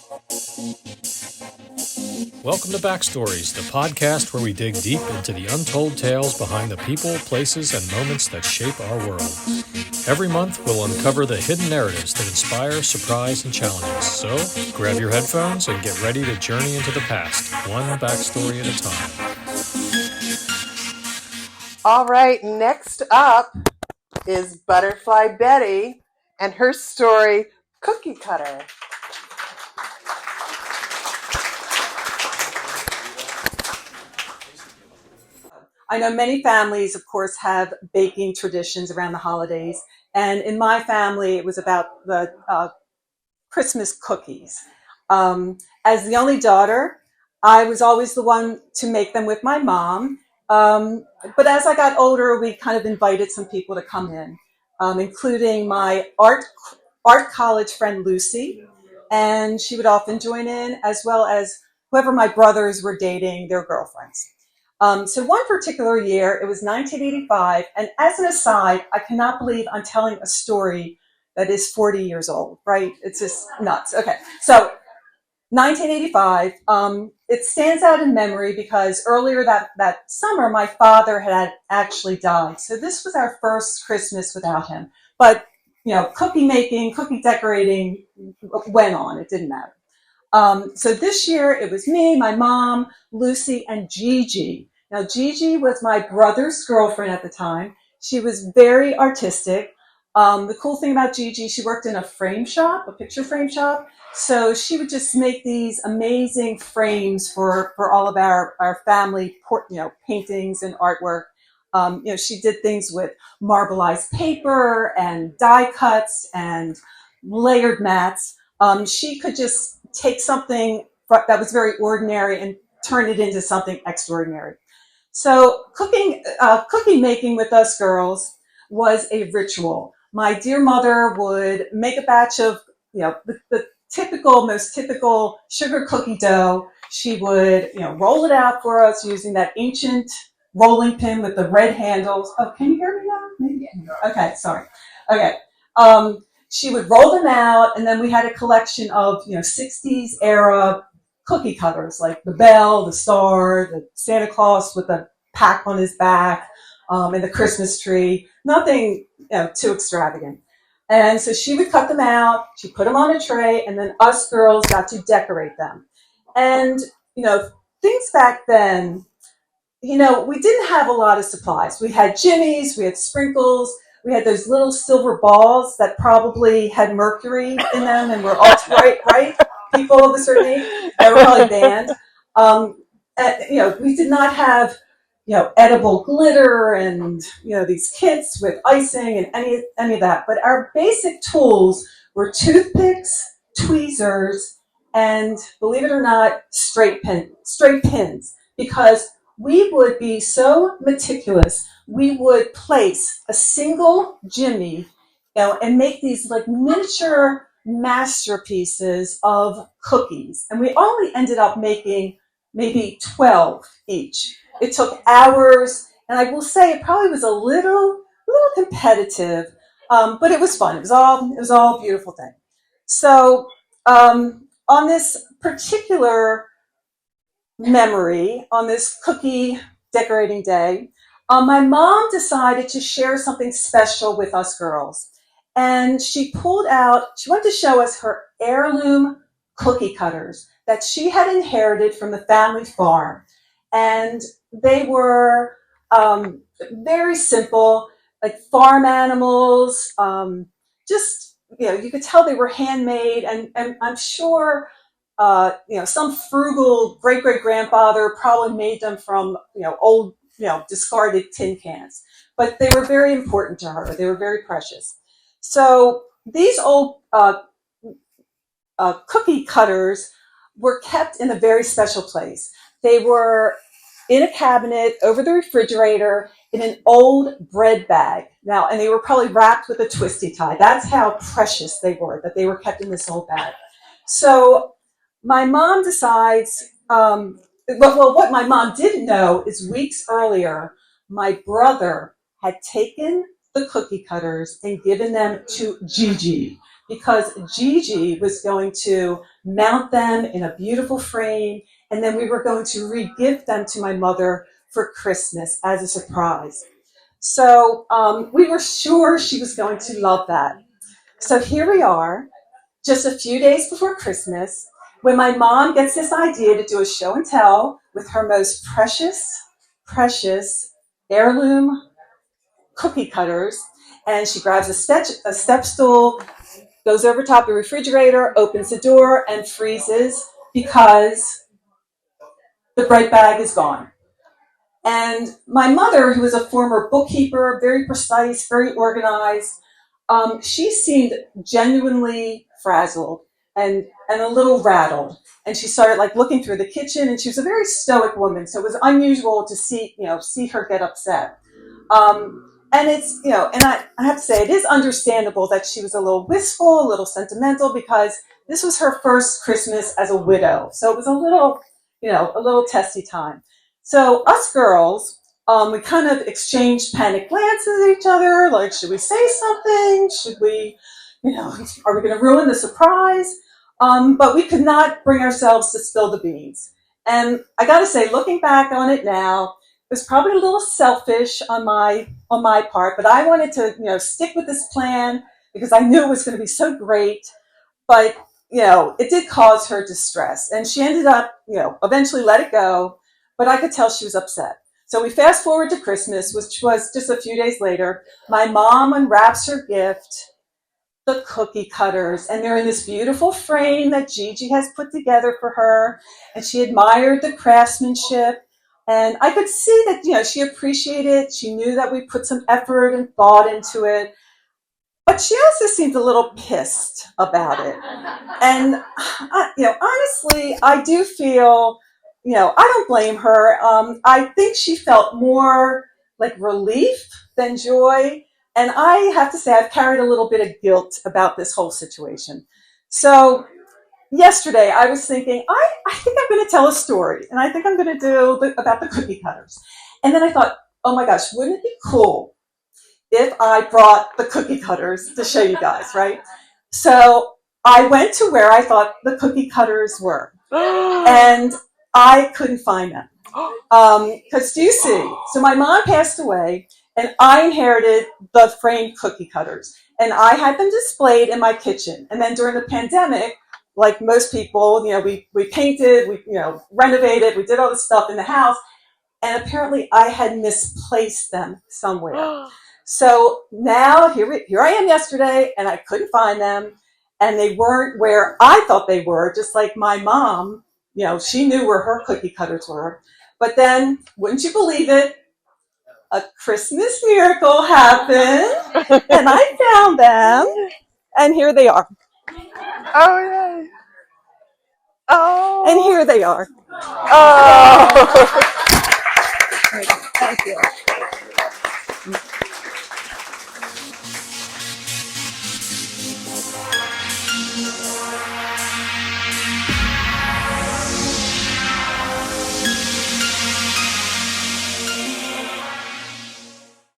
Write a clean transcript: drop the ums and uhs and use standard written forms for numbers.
Welcome to Backstories, the podcast where we dig deep into the untold tales behind the people, places, and moments that shape our world. Every month, we'll uncover the hidden narratives that inspire, surprise, and challenge us. So, grab your headphones and get ready to journey into the past, one backstory at a time. All right, next up is Butterfly Betty and her story, Cookie Cutter. I know many families, of course, have baking traditions around the holidays. And in my family, it was about the Christmas cookies. As the only daughter, I was always the one to make them with my mom. But as I got older, we kind of invited some people to come in, including my art college friend, Lucy. And she would often join in, as well as whoever my brothers were dating, their girlfriends. So one particular year, it was 1985, and as an aside, I cannot believe I'm telling a story that is 40 years old, right? It's just nuts. Okay, so 1985, it stands out in memory because earlier that summer, my father had actually died. So this was our first Christmas without him. But, cookie making, cookie decorating went on. It didn't matter. So this year, it was me, my mom, Lucy, and Gigi. Now, Gigi was my brother's girlfriend at the time. She was very artistic. The cool thing about Gigi, she worked in a frame shop, a picture frame shop. So she would just make these amazing frames for all of our family, paintings and artwork. She did things with marbleized paper and die cuts and layered mats. She could just take something that was very ordinary and turn it into something extraordinary. So cookie making with us girls was a ritual. My dear mother would make a batch of, the most typical sugar cookie dough. She would, roll it out for us using that ancient rolling pin with the red handles. Oh, can you hear me now? Maybe. Okay, sorry. Okay. She would roll them out, and then we had a collection of, 60s era cookie cutters, like the bell, the star, the Santa Claus with a pack on his back, and the Christmas tree. Nothing, too extravagant. And so she would cut them out, she'd put them on a tray, and then us girls got to decorate them. And, things back then, we didn't have a lot of supplies. We had jimmies, we had sprinkles, we had those little silver balls that probably had mercury in them and were all right? People of a certain age, they were probably banned. We did not have, edible glitter and, these kits with icing and any of that. But our basic tools were toothpicks, tweezers, and believe it or not, straight pins, because we would be so meticulous. We would place a single jimmy, and make these like miniature masterpieces of cookies. And we only ended up making maybe 12 each. It took hours, and I will say it probably was a little competitive, but it was fun. It was all a beautiful thing. So on this particular memory, on this cookie decorating day, my mom decided to share something special with us girls. And she wanted to show us her heirloom cookie cutters that she had inherited from the family farm. And they were very simple, like farm animals, you could tell they were handmade, and I'm sure some frugal great-great-grandfather probably made them from, old, discarded tin cans. But they were very important to her. They were very precious. So these old cookie cutters were kept in a very special place. They were in a cabinet over the refrigerator in an old bread bag. Now, and they were probably wrapped with a twisty tie. That's how precious they were, that they were kept in this old bag. So my mom decides, what my mom didn't know is weeks earlier, my brother had taken the cookie cutters and given them to Gigi. because Gigi was going to mount them in a beautiful frame, and then we were going to re-gift them to my mother for Christmas as a surprise. So we were sure she was going to love that. So here we are, just a few days before Christmas, when my mom gets this idea to do a show and tell with her most precious heirloom cookie cutters. And she grabs a step stool, goes over top of the refrigerator, opens the door, and freezes because the bread bag is gone. And my mother, who was a former bookkeeper, very precise, very organized, she seemed genuinely frazzled and a little rattled. And she started like looking through the kitchen, and she was a very stoic woman, so it was unusual to see her get upset. And it's, and I have to say, it is understandable that she was a little wistful, a little sentimental, because this was her first Christmas as a widow. So it was a little testy time. So us girls, we kind of exchanged panicked glances at each other, like, should we say something? Should we, are we going to ruin the surprise? But we could not bring ourselves to spill the beans. And I got to say, looking back on it now, it was probably a little selfish on my part, but I wanted to, stick with this plan because I knew it was going to be so great. But, it did cause her distress, and she ended up, eventually let it go, but I could tell she was upset. So we fast forward to Christmas, which was just a few days later. My mom unwraps her gift, the cookie cutters, and they're in this beautiful frame that Gigi has put together for her, and she admired the craftsmanship. And I could see that, she appreciated it. She knew that we put some effort and thought into it. But she also seemed a little pissed about it. And, honestly, I do feel, I don't blame her. I think she felt more like relief than joy. And I have to say, I've carried a little bit of guilt about this whole situation. So yesterday, I was thinking, I think I'm going to tell a story, and I think I'm going to do about the cookie cutters. And then I thought, oh my gosh, wouldn't it be cool if I brought the cookie cutters to show you guys, right? So I went to where I thought the cookie cutters were, and I couldn't find them. Because do you see? So my mom passed away, and I inherited the framed cookie cutters, and I had them displayed in my kitchen. And then during the pandemic, like most people, we painted, we renovated, we did all this stuff in the house, and apparently I had misplaced them somewhere. So now here I am yesterday, and I couldn't find them, and they weren't where I thought they were. Just like my mom, she knew where her cookie cutters were. But then, wouldn't you believe it? A Christmas miracle happened, and I found them, and here they are. Oh, yay. Oh. And here they are. Oh. Thank you.